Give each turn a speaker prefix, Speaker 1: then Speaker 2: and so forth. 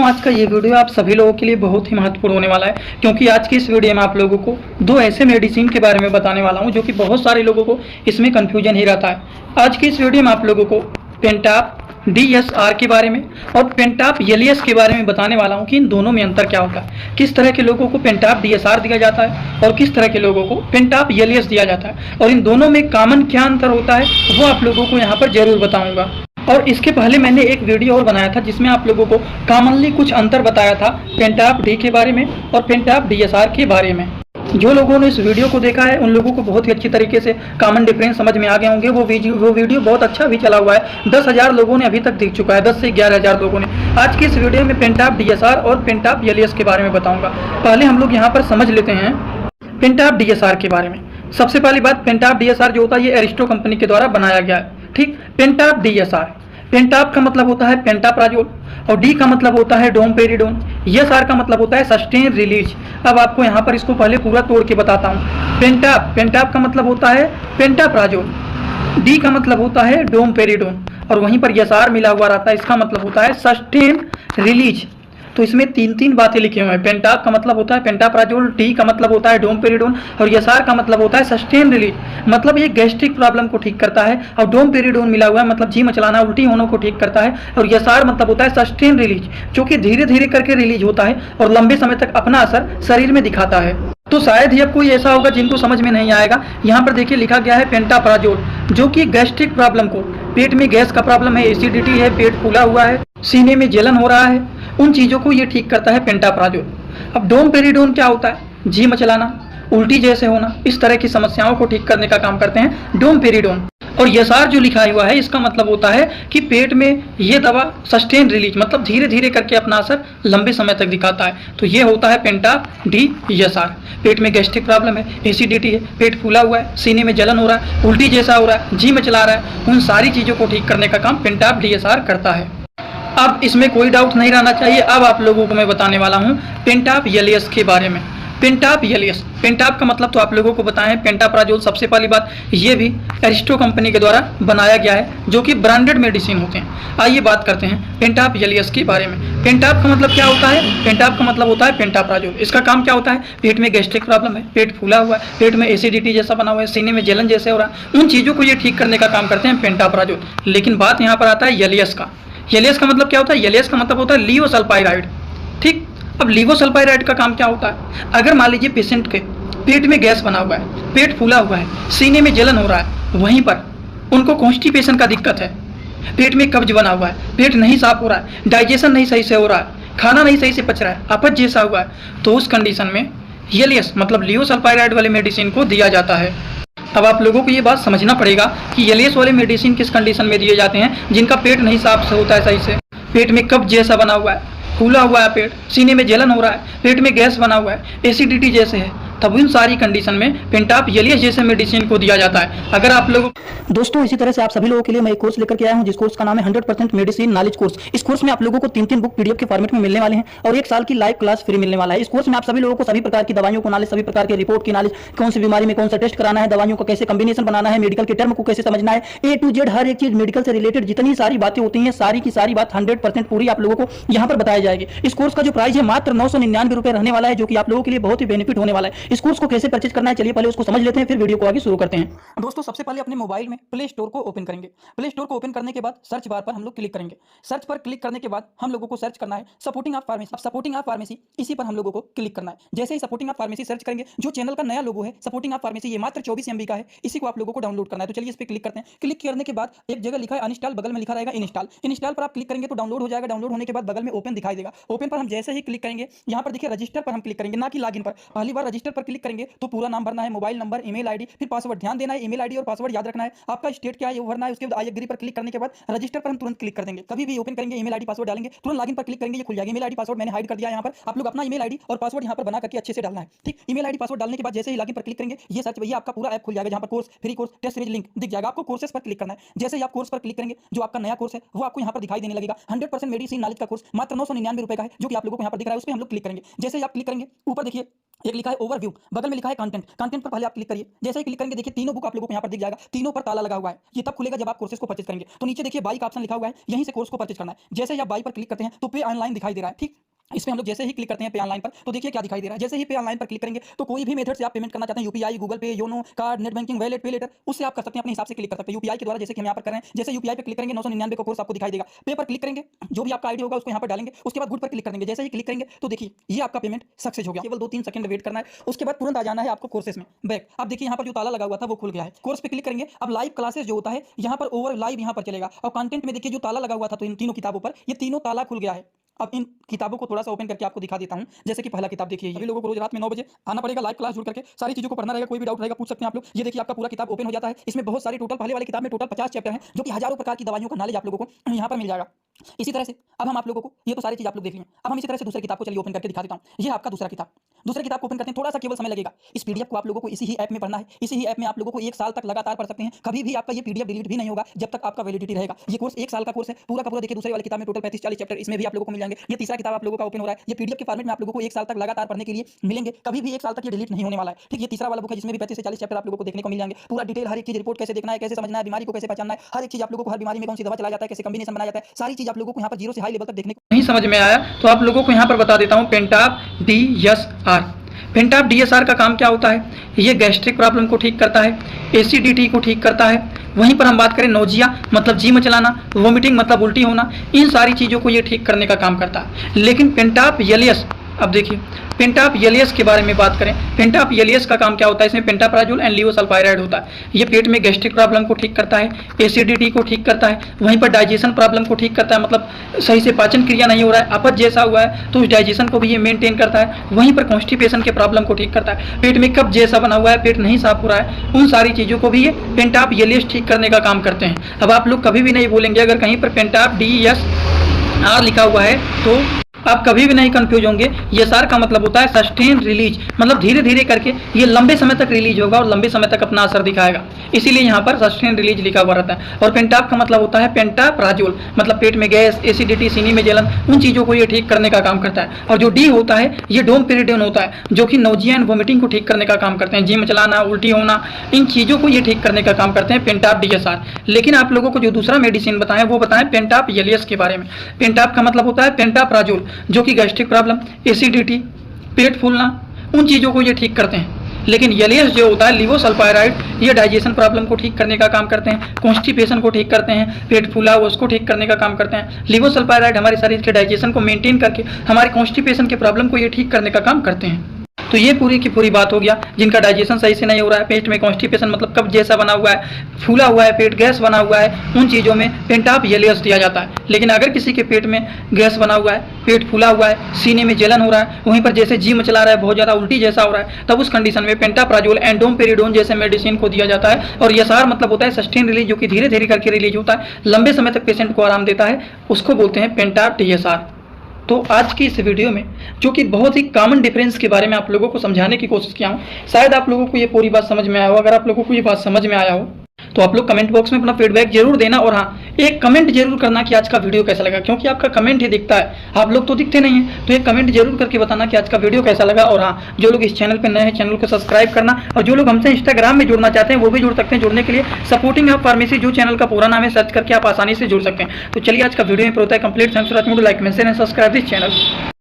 Speaker 1: आज का ये वीडियो आप सभी लोगों के लिए बहुत ही महत्वपूर्ण होने वाला है, क्योंकि आज की इस वीडियो में आप लोगों को दो ऐसे मेडिसिन के बारे में बताने वाला हूं जो कि बहुत सारे लोगों को इसमें कंफ्यूजन ही रहता है। आज की इस वीडियो में आप लोगों को पेंटाप DSR के बारे में और पेंटाप LS के बारे में बताने वाला हूं कि इन दोनों में अंतर क्या होता है, किस तरह के लोगों को पेंटाप DSR दिया जाता है और किस तरह के लोगों को पेंटाप LS दिया जाता है, और इन दोनों में कॉमन क्या अंतर होता है वो आप लोगों को यहाँ पर जरूर बताऊंगा। और इसके पहले मैंने एक वीडियो और बनाया था जिसमें आप लोगों को कॉमनली कुछ अंतर बताया था पेंटाप D के बारे में और पेंटाप DSR के बारे में। जो लोगों ने इस वीडियो को देखा है उन लोगों को बहुत ही अच्छी तरीके से कॉमन डिफरेंस समझ में आ गए होंगे। वो वीडियो बहुत अच्छा भी चला हुआ है, 10,000 लोगों ने अभी तक देख चुका है, 10 से 11,000 लोगों ने। आज की इस वीडियो में पेंटाप DSR और पेंटाप LS के बारे में बताऊंगा। पहले हम लोग यहाँ पर समझ लेते हैं पेंटाप DSR के बारे में। सबसे पहली बात, पेंटाप DSR जो होता है ये एरिस्टो कंपनी के द्वारा बनाया गया है। ठीक, पेंटाप DSR, पेंटाप का मतलब होता है पेंटाप्राजोल और डी का मतलब होता है डोमपेरिडोन, एसआर का मतलब होता है सस्टेन रिलीज। अब आपको यहाँ पर इसको पहले पूरा तोड़ के बताता हूँ। पेंटाप का मतलब होता है पेंटाप्राजोल, डी का मतलब होता है डोमपेरिडोन और वहीं पर एसआर मिला हुआ रहता है, इसका मतलब होता है सस्टेन रिलीज। तो इसमें तीन बातें लिखे हुए हैं। पेंटाप का मतलब होता है पेंटाप्राजोल, टी का मतलब होता है डोमपेरिडोन और एसआर का मतलब होता है सस्टेन रिलीज, मतलब ये गैस्ट्रिक प्रॉब्लम को ठीक करता है। और डोमपेरिडोन मिला हुआ है मतलब जी मचलाना, उल्टी होने को ठीक करता है। और एसआर मतलब होता है सस्टेन रिलीज, जो कि धीरे धीरे करके रिलीज होता है और लंबे समय तक अपना असर शरीर में दिखाता है। तो शायद ही अब कोई ऐसा होगा जिनको समझ में नहीं आएगा। यहाँ पर देखिए लिखा गया है पेंटाप्राजोल, जो कि गैस्ट्रिक प्रॉब्लम को, पेट में गैस का प्रॉब्लम है, एसिडिटी है, पेट फूला हुआ है, सीने में जलन हो रहा है, उन चीज़ों को ये ठीक करता है पेंटाप्राजोल। अब डोमपेरिडोन क्या होता है? जी मचलाना, उल्टी जैसे होना, इस तरह की समस्याओं को ठीक करने का काम करते हैं डोमपेरिडोन। और एसआर जो लिखा हुआ है इसका मतलब होता है कि पेट में ये दवा सस्टेन रिलीज, मतलब धीरे धीरे करके अपना असर लंबे समय तक दिखाता है। तो ये होता है पेंटाप DSR। पेट में गैस्ट्रिक प्रॉब्लम है, एसिडिटी है, पेट फूला हुआ है, सीने में जलन हो रहा है, उल्टी जैसा हो रहा है, जी मचला रहा है, उन सारी चीज़ों को ठीक करने का काम पेंटाप DSR करता है। अब इसमें कोई डाउट नहीं रहना चाहिए। अब आप लोगों को मैं बताने वाला हूँ पेंटाप LS के बारे में। पेंटाप LS, पेंटाप का मतलब तो आप लोगों को बताएं पेंटाप्राजोल। सबसे पहली बात, ये भी एरिस्टो कंपनी के द्वारा बनाया गया है, जो कि ब्रांडेड मेडिसिन होते हैं। आइए बात करते हैं पेंटाप LS के बारे में। पेंटाप का मतलब क्या होता है? पेंटाप का मतलब होता है पेंटाप्राजोल। इसका काम क्या होता है? पेट में गैस्ट्रिक प्रॉब्लम है, पेट फूला हुआ है, पेट में एसिडिटी जैसा बना हुआ है, सीने में जलन जैसे हो रहा है, उन चीज़ों को ये ठीक करने का काम करते हैं पेंटाप्राजोल। लेकिन बात यहाँ पर आता है LS का। LS का मतलब क्या होता है? LS का मतलब होता है लीवोसल्फाइराइड। ठीक, अब लीवोसल्फाइराइड का काम क्या होता है? अगर मान लीजिए पेशेंट के पेट में गैस बना हुआ है, पेट फूला हुआ है, सीने में जलन हो रहा है, वहीं पर उनको कॉन्स्टिपेशन का दिक्कत है, पेट में कब्ज बना हुआ है, पेट नहीं साफ हो रहा है, डाइजेशन नहीं सही से हो रहा है, खाना नहीं सही से पच रहा है, अपच जैसा हुआ है, तो उस कंडीशन में LS मतलब लीवोसल्फाइराइड वाले मेडिसिन को दिया जाता है। अब आप लोगों को ये बात समझना पड़ेगा कि LS वाले मेडिसिन किस कंडीशन में दिए जाते हैं? जिनका पेट नहीं साफ होता है सही से, पेट में कब्ज जैसा बना हुआ है, फूला हुआ है पेट, सीने में जलन हो रहा है, पेट में गैस बना हुआ है, एसिडिटी जैसे है, तब इन सारी कंडीशन में पेंटाप LS जैसे मेडिसिन को दिया जाता है। अगर आप लोगों
Speaker 2: दोस्तों इसी तरह से आप सभी लोगों के लिए मैं एक कोर्स लेकर के आया हूं, जिस कोर्स का नाम है 100% मेडिसिन नॉलेज कोर्स। इस कोर्स में आप लोगों को 3 बुक PDF के फॉर्मेट में मिलने वाले हैं और 1 साल की लाइव क्लास फ्री मिलने वाला है। इस कोर्स में आप सभी लोगों को सभी प्रकार की दवाइयों को नॉलेज, सभी प्रकार के रिपोर्ट की नॉलेज, कौन सी बीमारी में कौन सा टेस्ट कराना है, दवाइयों का कैसे कॉम्बिनेशन बनाना है, मेडिकल के टर्म को कैसे समझना है, A to Z हर एक चीज मेडिकल से रिलेटेड जितनी सारी बातें होती हैं, सारी की सारी बात 100% पूरी आप लोगों को यहाँ पर बताई जाएगी। इस कोर्स का जो प्राइस है मात्र 999 रुपए रहने वाला है, जो कि आप लोगों के लिए बहुत ही बेनिफिट होने वाला है। इस कोर्स को कैसे परचेज करना है, चलिए पहले उसको समझ लेते हैं, फिर वीडियो को आगे शुरू करते हैं। दोस्तों सबसे पहले अपने मोबाइल में प्ले स्टोर को ओपन करेंगे। प्ले स्टोर को ओपन करने के बाद सर्च बार पर हम लोग क्लिक करेंगे। सर्च पर क्लिक करने के बाद हम लोगों को सर्च करना है सपोर्टिंग ऑफ फार्मेसी। अब सपोर्टिंग ऑफ फार्मेसी इसी पर हम लोगों को क्लिक करना है। जैसे ही सपोर्टिंग ऑफ फार्मेसी सर्च करेंगे, जो चैनल का नया लोगो है सपोर्टिंग ऑफ फार्मेसी, ये मात्र 24 MB का है, इसी को आप लोगों को डाउनलोड करना है। तो चलिए इस पर क्लिक करते हैं। क्लिक करने के बाद एक जगह लिखा है अनइंस्टॉल, बगल में लिखा रहेगा इंस्टॉल। इंस्टॉल पर आप क्लिक करेंगे तो डाउनलोड हो जाएगा। डाउनलोड होने के बाद बगल में ओपन दिखाई देगा। ओपन पर हम जैसे ही क्लिक करेंगे, यहाँ पर देखिए रजिस्टर पर हम क्लिक करेंगे, ना कि लॉगिन पर। पहली बार रजिस्टर पर क्लिक करेंगे तो पूरा नाम भरना है, मोबाइल नंबर, ईमेल आईडी, फिर पासवर्ड। ध्यान देना है ईमेल आईडी और पासवर्ड याद रखना है। आपका स्टेट क्या है वो भरना है। उसके बाद आई एग्री पर क्लिक करने के बाद रजिस्टर पर हम तुरंत क्लिक कर देंगे। कभी भी ओपन करेंगे ईमेल आईडी पासवर्ड डालेंगे, तुरंत लॉगिन पर क्लिक करेंगे, ये खुल जाएगा। ईमेल आईडी पासवर्ड मैंने हाइड कर दिया है यहाँ पर। आप लोग अपना ईमेल आईडी और पासवर्ड यहाँ पर बना करके अच्छे से डालना है। ठीक, ईमेल आईडी पासवर्ड डालने के बाद जैसे ही लॉगिन पर क्लिक करेंगे, ये सर्च भैया आपका पूरा ऐप खुल जाएगा, जहाँ पर course, free course, test series link दिख जाएगा। आपको कोर्सेस पर क्लिक करना है। जैसे ही आप कोर्स पर क्लिक करेंगे, जो आपका नया कोर्स है वो आपको यहाँ पर दिखाई देने लगेगा। 100% मेडिसिन नॉलेज का कोर्स मात्र 999 रुपए का है, जो कि आप लोगों को यहाँ पर दिख रहा है। उस पर हम लोग क्लिक करेंगे। जैसे ही आप क्लिक करेंगे, ऊपर देखिए एक लिखा है ओवरव्यू, बगल में लिखा है कंटेंट। कंटेंट पर पहले आप क्लिक करिए। जैसे ही क्लिक करेंगे देखिए तीनों बुक आप लोगों को यहाँ पर दिख जाएगा, तीनों पर ताला लगा हुआ है। ये तब खुलेगा जब आप कोर्सेज को परचेज करेंगे। तो नीचे देखिए बाई का ऑप्शन लिखा हुआ है, यहीं से कोर्स को परचेज करना है। जैसे ही आप बाई पर क्लिक करते हैं तो पे ऑनलाइन दिखाई दे रहा है। ठीक, इसमें हम लोग जैसे ही क्लिक करते हैं पे ऑनलाइन पर तो देखिए क्या दिखाई दे रहा है। जैसे ही पे ऑनलाइन पर क्लिक करेंगे तो कोई भी मेथड से आप पेमेंट करना चाहते हैं, यूपीआई, गूगल पे, YONO, card, net banking, wallet, पे लेटर, उससे आप कर सकते हैं, अपने हिसाब से क्लिक कर सकते हैं। यूपीआई के द्वारा जैसे कि हम यहाँ पर कर रहे हैं, जैसे यूपीआई पे क्लिक करेंगे 999 का कोर्स आपको दिखाई देगा। पे पर क्लिक करेंगे, जो भी आपका आईडी होगा उसको यहाँ पर डालेंगे, उसके बाद गुड पर क्लिक करेंगे। जैसे ही क्लिक करेंगे तो देखिए ये आपका पेमेंट सक्सेस हो गया। केवल 2-3 सेकंड वेट करना है, उसके बाद तुरंत आ जाना है आपको कोर्सेज में बैक। अब देखिए यहाँ पर जो ताला लगा हुआ था वो खुल गया है। कोर्स पे क्लिक करेंगे, अब लाइव क्लासेस जो होता है यहाँ पर ओवर लाइव यहाँ पर चलेगा। और कंटेंट में देखिए जो ताला लगा हुआ था तो इन तीनों किताबों पर ये तीनों ताला खुल गया है। अब इन किताबों को थोड़ा सा ओपन करके आपको दिखा देता हूं। जैसे कि पहला किताब देखिए, सभी लोगों को रोज रात में 9 बजे आना पड़ेगा, लाइव क्लास जुड़ करके सारी चीजों को पढ़ना रहेगा। कोई भी डाउट रहेगा पूछ सकते हैं आप लोग। ये देखिए आपका पूरा किताब ओपन हो जाता है। इसमें बहुत सारी टोटल पहले वाले किताब में टोटल 50 चैप्टर हैं, जो कि हजारों प्रकार की दवाइयों का नॉलेज आप लोगों को यहाँ पर मिल जाएगा। इसी तरह से अब हम आप लोगों को ये तो सारी चीज आप लोग देख लिए। अब हम इसी तरह से दूसरी किताब को चलिए ओपन करके दिखा देता हूँ। ये आपका दूसरा किताब। दूसरे किताब को ओपन करते हैं, थोड़ा सा केवल समय लगेगा। इस पीडीएफ को आप लोगों को इसी ही ऐप में पढ़ना है। इसी ही ऐप में आप लोगों को 1 साल तक लगातार पढ़ सकते हैं। कभी भी आपका ये पीडीएफ डिलीट भी नहीं होगा जब तक आपका वैलिडिटी रहेगा। ये कोर्स 1 साल का कोर्स है पूरा का पूरा। देखिए दूसरे वाली किताब में टोटल 35-40 चैप्टर इसमें भी आप लोगों को मिल जाएंगे। ये तीसरा किताब आप लोगों का ओपन हो रहा है। ये पीडीएफ के फॉर्मेट में आप लोगों को 1 साल तक लगातार पढ़ने के लिए मिलेंगे। कभी भी 1 साल तक ये डिलीट नहीं होने वाला है। ठीक, ये तीसरा वाला बुक है जिसमें भी 35 से 40 चैप्टर आप लोगों को देखने को मिल जाएंगे। पूरा डिटेल हर एक चीज, रिपोर्ट कैसे देखना है, कैसे समझना है, बीमारी को कैसे पहचानना है, हर एक चीज आप लोगों को, हर बीमारी में कौन सी दवा चलाया जाता है, कैसे कॉम्बिनेशन बनाया जाता है, सारी चीज आप लोगों को यहाँ पर 0 से हाई लेवल तक देखने को
Speaker 1: नहीं समझ में आया तो आप लोगों को यहाँ पर बता देता हूँ। पेंटाप DSR, पेंटाप DSR का काम क्या होता है? ये गैस्ट्रिक प्रॉब्लम को ठीक करता है, एसिडिटी को ठीक करता है। वहीं पर हम बात करें नोजिया मतलब जी मचलाना, वोमिटिंग मतलब उल्टी होना, इन सारी चीज़ों को ये ठीक करने का काम करता है। लेकिन पेंटाप एलियस, अब देखिए पेंटाप एलियस के बारे में बात करें। पेंटाप एलियस का काम क्या होता है? इसमें पेंटाप्राजोल एंड लिवोसल्फाइराइड होता है। ये पेट में गैस्ट्रिक प्रॉब्लम को ठीक करता है, एसिडिटी को ठीक करता है, वहीं पर डाइजेशन प्रॉब्लम को ठीक करता है, मतलब सही से पाचन क्रिया नहीं हो रहा है, अपच जैसा हुआ है तो उस डाइजेशन को भी ये मेंटेन करता है। वहीं पर कॉन्स्टिपेशन के प्रॉब्लम को ठीक करता है, पेट में कब्ज जैसा बना हुआ है, पेट नहीं साफ हो रहा है, उन सारी चीज़ों को भी ये पेंटाप एलियस ठीक करने का काम करते हैं। अब आप लोग कभी भी नहीं बोलेंगे, अगर कहीं पर पेंटाप DSR लिखा हुआ है तो आप कभी भी नहीं कंफ्यूज होंगे। एसआर का मतलब होता है सस्टेन रिलीज, मतलब धीरे धीरे करके ये लंबे समय तक रिलीज होगा और लंबे समय तक अपना असर दिखाएगा, इसीलिए यहाँ पर सस्टेन रिलीज लिखा हुआ रहता है। और पेंटाप का मतलब होता है पेंटाप्राजोल, मतलब पेट में गैस, एसिडिटी, सीनी में जलन, उन चीज़ों को ये ठीक करने का काम करता है। और जो डी होता है ये डोमपेरिडोन होता है, जो कि नोजिया एंड वोमिटिंग को ठीक करने का काम करते हैं, जी मचलाना, उल्टी होना, इन चीज़ों को ये ठीक करने का काम करते हैं पेंटाप DSR। लेकिन आप लोगों को जो दूसरा मेडिसिन बताएं वो बताएं पेंटाप एलियस के बारे में। पेंटाप का मतलब होता है पेंटाप्राजोल, जो कि गैस्ट्रिक प्रॉब्लम, एसिडिटी, पेट फूलना, उन चीज़ों को ये ठीक करते हैं। लेकिन एलियस जो होता है लिवोसल्फाइराइड, ये डाइजेशन प्रॉब्लम को ठीक करने का काम करते हैं, कॉन्स्टिपेशन को ठीक करते हैं, पेट फूला हुआ उसको ठीक करने का काम करते हैं। लिवोसल्फाइराइड हमारे शरीर के डाइजेशन को मेंटेन करके हमारे कॉन्स्टिपेशन के प्रॉब्लम को ये ठीक करने का काम करते हैं। तो ये पूरी की पूरी बात हो गया। जिनका डाइजेशन सही से नहीं हो रहा है, पेट में कॉन्स्टिपेशन मतलब कब्ज जैसा बना हुआ है, फूला हुआ है पेट, गैस बना हुआ है, उन चीज़ों में पेंटाप एलियस दिया जाता है। लेकिन अगर किसी के पेट में गैस बना हुआ है, पेट फूला हुआ है, सीने में जलन हो रहा है, वहीं पर जैसे जी मचला रहा है, बहुत ज़्यादा उल्टी जैसा हो रहा है, तब उस कंडीशन में पेंटाप्राजोल एंड डोमपेरिडोन जैसे मेडिसिन को दिया जाता है। और एसआर मतलब होता है सस्टेन रिलीज, जो कि धीरे धीरे करके रिलीज होता है, लंबे समय तक पेशेंट को आराम देता है, उसको बोलते हैं पेंटाप DSR। तो आज की इस वीडियो में जो कि बहुत ही कॉमन डिफरेंस के बारे में आप लोगों को समझाने की कोशिश किया हूँ, शायद आप लोगों को ये पूरी बात समझ में आया हो। अगर आप लोगों को ये बात समझ में आया हो तो आप लोग कमेंट बॉक्स में अपना फीडबैक जरूर देना। और हाँ, एक कमेंट जरूर करना कि आज का वीडियो कैसा लगा, क्योंकि आपका कमेंट ही दिखता है, आप लोग तो दिखते नहीं हैं। तो एक कमेंट जरूर करके बताना कि आज का वीडियो कैसा लगा। और हाँ, जो लोग इस चैनल पर नए हैं चैनल को सब्सक्राइब करना, और जो लोग हमसे इंस्टाग्राम में जुड़ना चाहते हैं वो भी जुड़ सकते हैं। जुड़ने के लिए सपोर्टिंग ऑफ फार्मेसी जो चैनल का पूरा नाम है, सर्च करके आप आसानी से जुड़ सकते हैं। तो चलिए आज का वीडियो में होता है complete. Thanks for watching, like, share and subscribe this channel.